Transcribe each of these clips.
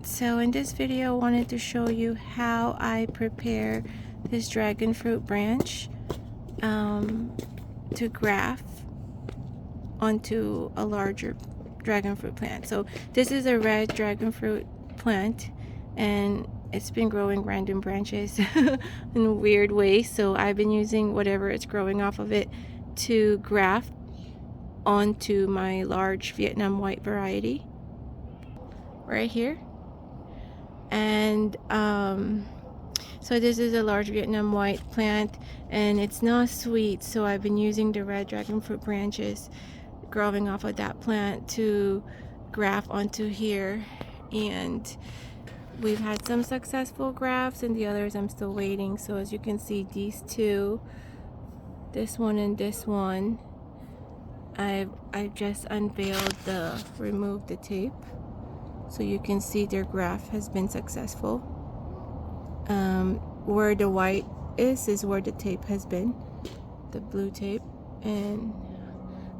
So in this video, I wanted to show you how I prepare this dragon fruit branch to graft onto a larger dragon fruit plant. So this is a red dragon fruit plant, and it's been growing random branches in weird ways. So I've been using whatever it's growing off of it to graft onto my large Vietnam white variety right here. And so this is a large Vietnam white plant, and it's not sweet, so I've been using the red dragon fruit branches growing off of that plant to graft onto here. And we've had some successful grafts, and the others I'm still waiting. So as you can see, these two, this one and this one, I've just unveiled removed the tape, so you can see their graft has been successful. Where the white is where the tape has been, the blue tape, and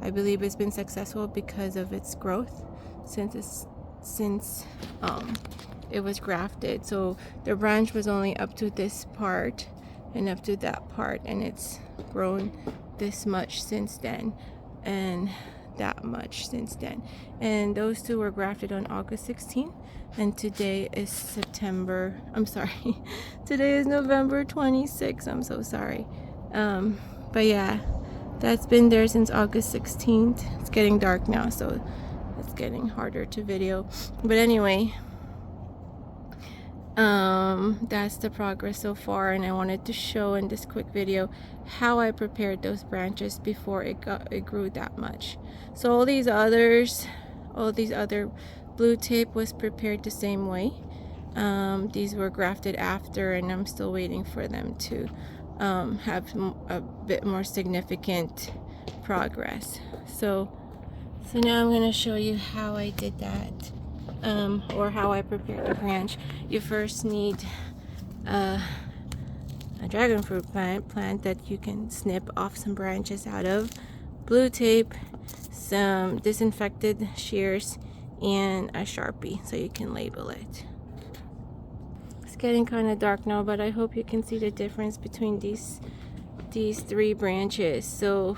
I believe it's been successful because of its growth since it was grafted. So the branch was only up to this part and up to that part, and it's grown this much since then, and that much since then. And those two were grafted on August 16th, and today is today is November 26th. I'm so sorry. But yeah, that's been there since August 16th. It's getting dark now, so it's getting harder to video. But anyway, that's the progress so far, and I wanted to show in this quick video how I prepared those branches before it grew that much. So all these other blue tape was prepared the same way. These were grafted after, and I'm still waiting for them to have a bit more significant progress. So now I'm going to show you how I did that, or how I prepared the branch. You first need a dragon fruit plant that you can snip off some branches out of, blue tape, some disinfected shears, and a Sharpie so you can label it. It's getting kind of dark now, but I hope you can see the difference between these three branches. So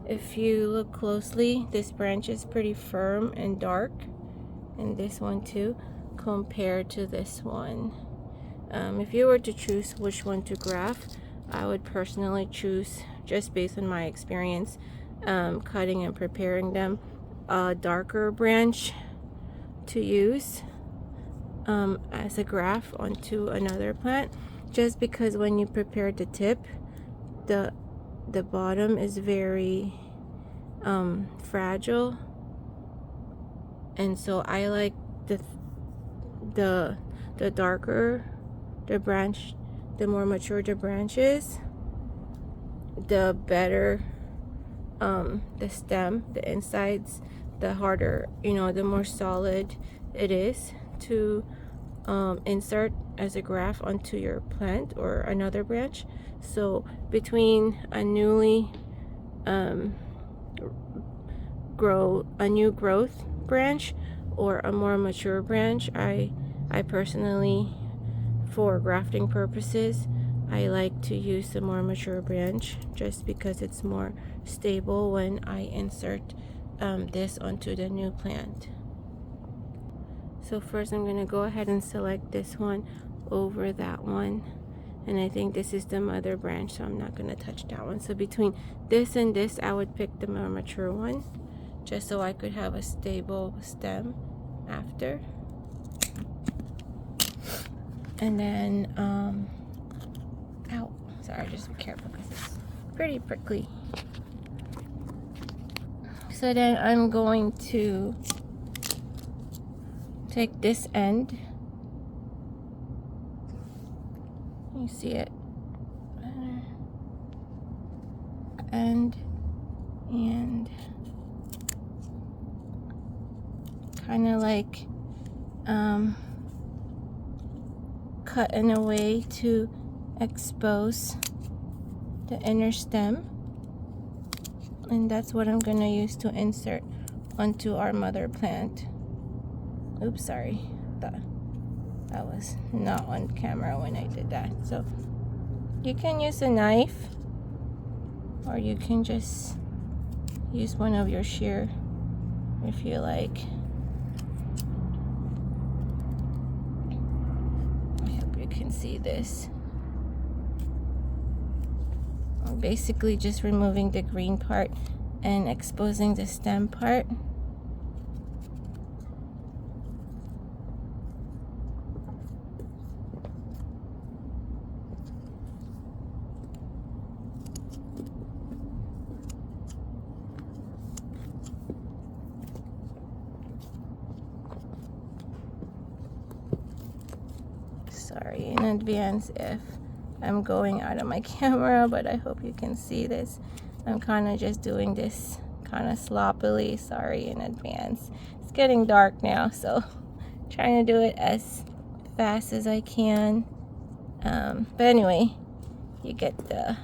if you look closely, this branch is pretty firm and dark, and this one too, compared to this one. If you were to choose which one to graft, I would personally choose, just based on my experience cutting and preparing them, a darker branch to use as a graft onto another plant, just because when you prepare the tip, the bottom is very fragile, and so I like the darker the branch, the more mature the branch is, the better the stem, the insides, the harder, the more solid it is to insert as a graft onto your plant or another branch. So between a new growth branch or a more mature branch, I personally, for grafting purposes, I like to use the more mature branch, just because it's more stable when I insert this onto the new plant. So first I'm going to go ahead and select this one over that one, and I think this is the mother branch, so I'm not going to touch that one. So between this and this, I would pick the more mature one, just so I could have a stable stem after. And then just be careful because it's pretty prickly. So then I'm going to take this end, you see it, and kind of like cut in a way to expose the inner stem, and that's what I'm going to use to insert onto our mother plant. Oops, sorry, I was not on camera when I did that. So you can use a knife, or you can just use one of your shear if you like. I hope you can see this. I'm basically just removing the green part and exposing the stem part. Sorry in advance if I'm going out of my camera, but I hope you can see this. I'm kind of just doing this kind of sloppily. Sorry in advance. It's getting dark now, so trying to do it as fast as I can. But anyway, you get the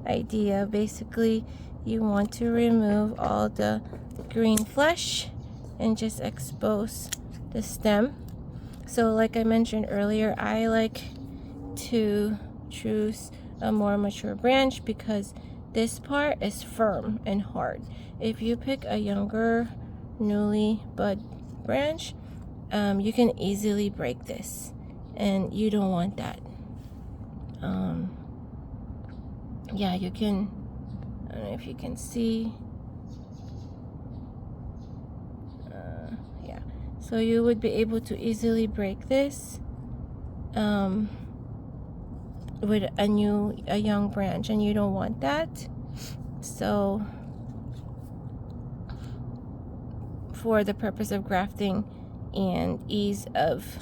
idea. Basically, you want to remove all the green flesh and just expose the stem. So like I mentioned earlier, I like to choose a more mature branch because this part is firm and hard. If you pick a younger, newly bud branch, you can easily break this, and you don't want that. Yeah, you can, I don't know if you can see. Yeah, so you would be able to easily break this with a young branch, and you don't want that. So for the purpose of grafting and ease of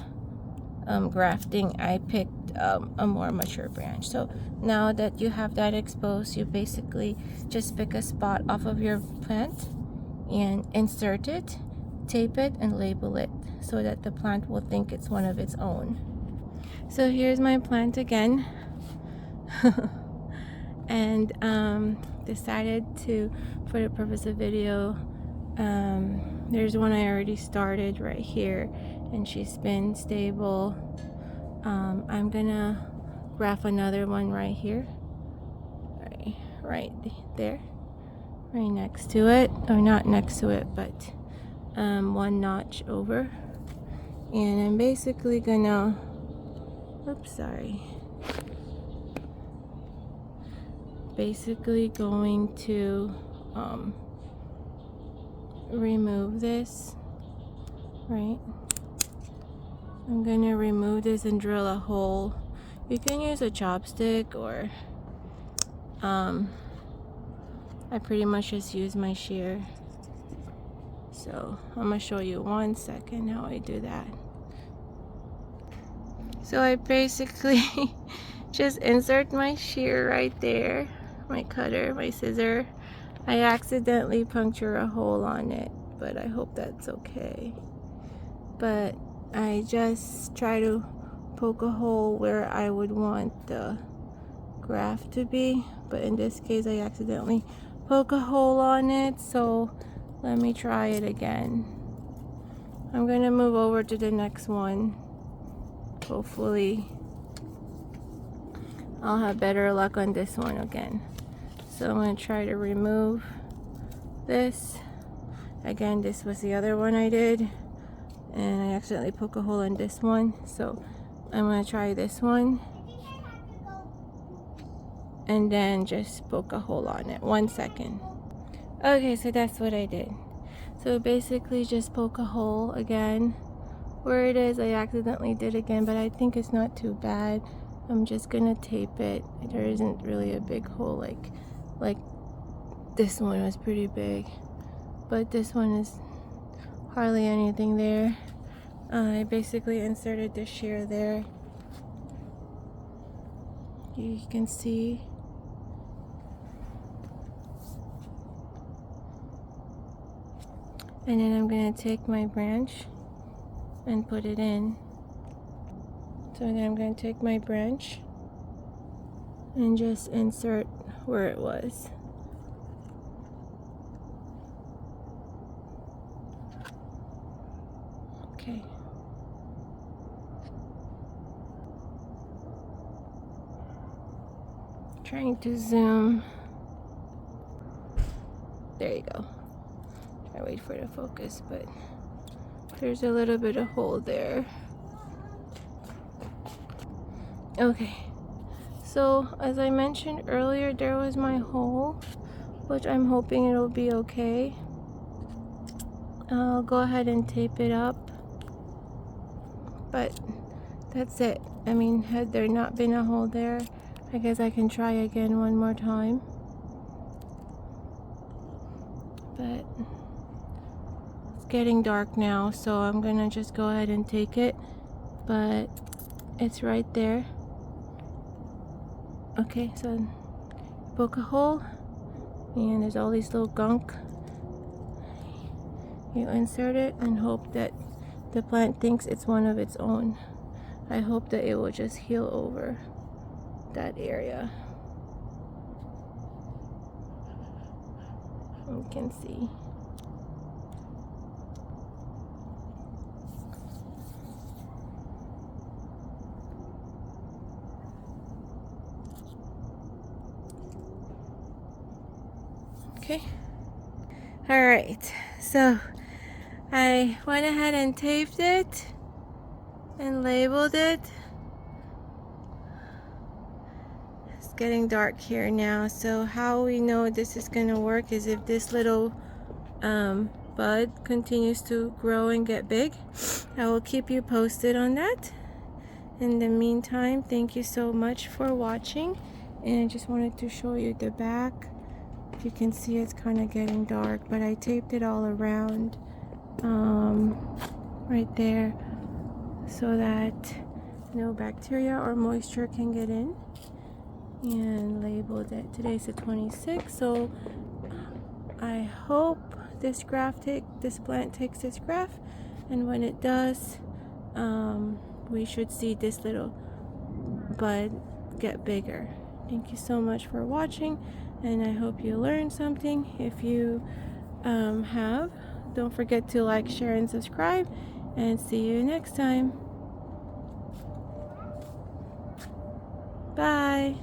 grafting, I picked a more mature branch. So now that you have that exposed, you basically just pick a spot off of your plant and insert it, tape it, and label it so that the plant will think it's one of its own. So here's my plant again. And decided to, for the purpose of video, there's one I already started right here, and she's been stable. I'm gonna graft another one right here, right there, right next to it, or not next to it, but one notch over. And I'm basically gonna, oops, sorry, basically going to remove this, right? I'm gonna remove this and drill a hole. You can use a chopstick, or I pretty much just use my shear. So I'm gonna show you 1 second how I do that. So I basically just insert my shear right there, my cutter, my scissor. I accidentally puncture a hole on it, but I hope that's okay. But I just try to poke a hole where I would want the graft to be, but in this case I accidentally poke a hole on it. So let me try it again. I'm gonna move over to the next one. Hopefully I'll have better luck on this one again. So I'm going to try to remove this. Again, this was the other one I did, and I accidentally poked a hole in this one. So I'm going to try this one, and then just poke a hole on it. 1 second. Okay, so that's what I did. So basically just poke a hole again. Where it is, I accidentally did again, but I think it's not too bad. I'm just gonna tape it. There isn't really a big hole like this one was pretty big, but this one is hardly anything there. I basically inserted the shear there. You can see. And then I'm gonna take my branch and put it in. So then I'm going to take my branch and just insert where it was. Okay. Trying to zoom. There you go. I wait for it to focus, but there's a little bit of hole there. Okay, so as I mentioned earlier, there was my hole, which I'm hoping it'll be okay. I'll go ahead and tape it up, but that's it. I mean, had there not been a hole there, I guess I can try again one more time. But it's getting dark now, so I'm gonna just go ahead and take it, but it's right there. Okay, so poke a hole, and there's all these little gunk. You insert it and hope that the plant thinks it's one of its own. I hope that it will just heal over that area. You can see. Okay. All right. So I went ahead and taped it and labeled it. It's getting dark here now, so how we know this is gonna work is if this little bud continues to grow and get big. I will keep you posted on that. In the meantime, thank you so much for watching, and I just wanted to show you the back. If you can see, it's kind of getting dark, but I taped it all around right there so that no bacteria or moisture can get in, and labeled it. Today's the 26th, so I hope this plant takes this graft, and when it does, we should see this little bud get bigger. Thank you so much for watching, and I hope you learned something. If you have, don't forget to like, share, and subscribe, and see you next time. Bye.